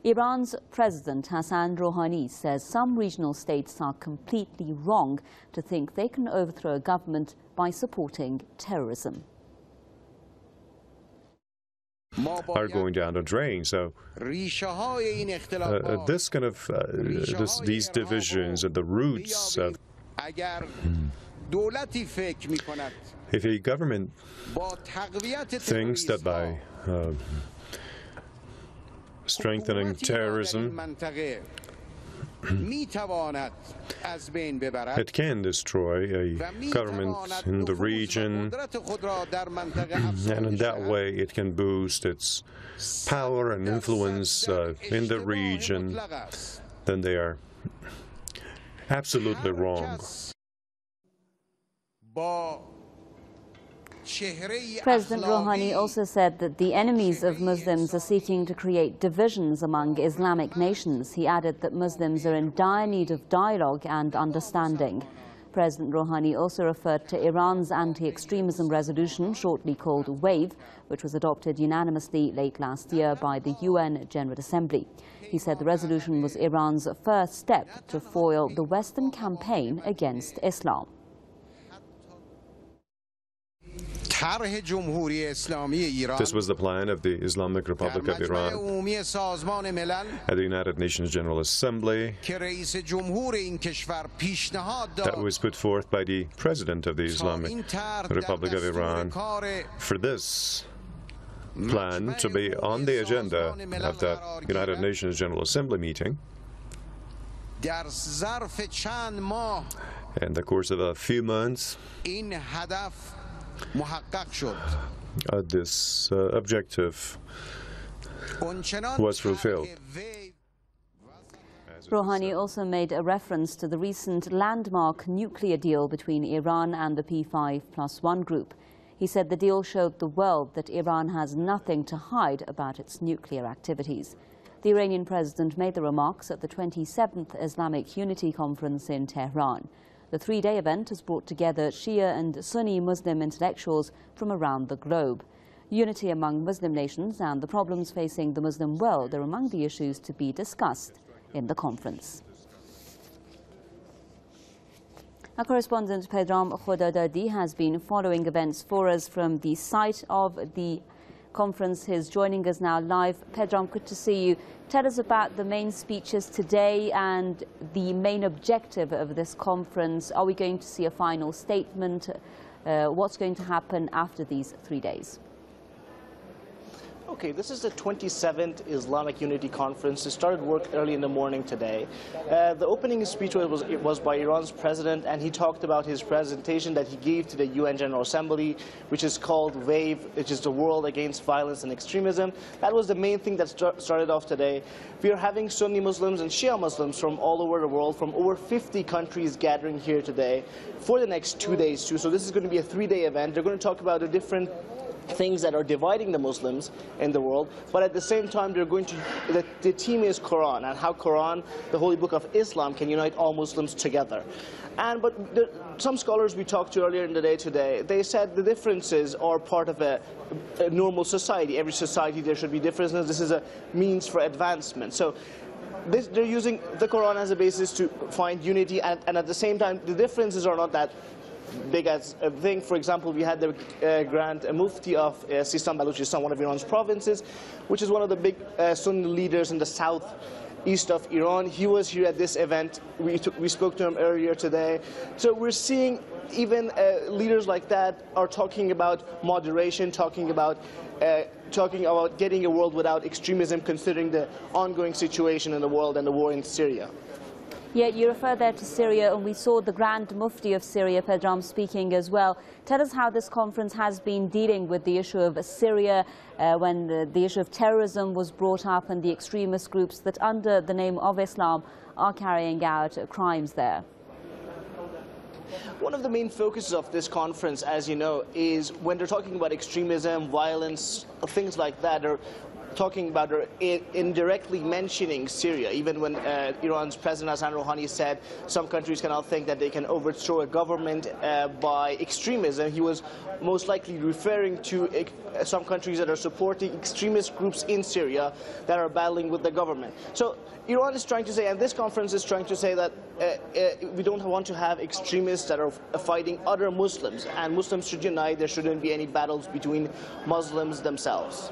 Iran's President Hassan Rouhani says some regional states are completely wrong to think they can overthrow a government by supporting terrorism. Are going down the drain. So this kind of these divisions at the roots of if a government thinks that by strengthening terrorism it can destroy a government in the region, and in that way it can boost its power and influence in the region, then they are absolutely wrong. President Rouhani also said that the enemies of Muslims are seeking to create divisions among Islamic nations. He added that Muslims are in dire need of dialogue and understanding. President Rouhani also referred to Iran's anti-extremism resolution, shortly called WAVE, which was adopted unanimously late last year by the UN General Assembly. He said the resolution was Iran's first step to foil the Western campaign against Islam. This was the plan of the Islamic Republic of Iran at the United Nations General Assembly that was put forth by the President of the Islamic Republic of Iran for this plan to be on the agenda of the United Nations General Assembly meeting. In the course of a few months, this objective was fulfilled. Rouhani also made a reference to the recent landmark nuclear deal between Iran and the P5+1 group. He said the deal showed the world that Iran has nothing to hide about its nuclear activities. The Iranian president made the remarks at the 27th Islamic Unity Conference in Tehran. The three-day event has brought together Shia and Sunni Muslim intellectuals from around the globe. Unity among Muslim nations and the problems facing the Muslim world are among the issues to be discussed in the conference. Our correspondent Pedram Khodadadi has been following events for us from the site of the conference. He's joining us now live. Pedram, good to see you. Tell us about the main speeches today and the main objective of this conference. Are we going to see a final statement? What's going to happen after these 3 days? Okay, this is the 27th Islamic Unity Conference. It started work early in the morning today. The opening speech was by Iran's president, and he talked about his presentation that he gave to the UN General Assembly, which is called WAVE, which is the World Against Violence and Extremism. That was the main thing that started off today. We are having Sunni Muslims and Shia Muslims from all over the world, from over 50 countries gathering here today for the next 2 days too. So this is going to be a 3-day event. They're going to talk about the different things that are dividing the Muslims in the world, but at the same time they're going to, the theme is Quran, and how Quran, the holy book of Islam, can unite all Muslims together. But some scholars we talked to earlier in the day today, they said the differences are part of a normal society. Every society there should be differences. This is a means for advancement. So they're using the Quran as a basis to find unity, and at the same time the differences are not that big as a thing. For example, we had the Grand Mufti of Sistan Balochistan, one of Iran's provinces, which is one of the big Sunni leaders in the southeast of Iran. He was here at this event. We spoke to him earlier today. So we're seeing even leaders like that are talking about moderation, talking about getting a world without extremism, considering the ongoing situation in the world and the war in Syria. Yeah, you refer there to Syria, and we saw the Grand Mufti of Syria, Pedram, speaking as well. Tell us how this conference has been dealing with the issue of Syria when the issue of terrorism was brought up and the extremist groups that under the name of Islam are carrying out crimes there. One of the main focuses of this conference, as you know, is when they're talking about extremism, violence, things like that, talking about or indirectly mentioning Syria, even when Iran's President Hassan Rouhani said some countries cannot think that they can overthrow a government by extremism. He was most likely referring to some countries that are supporting extremist groups in Syria that are battling with the government. So Iran is trying to say, and this conference is trying to say, that we don't want to have extremists that are fighting other Muslims, and Muslims should unite. There shouldn't be any battles between Muslims themselves.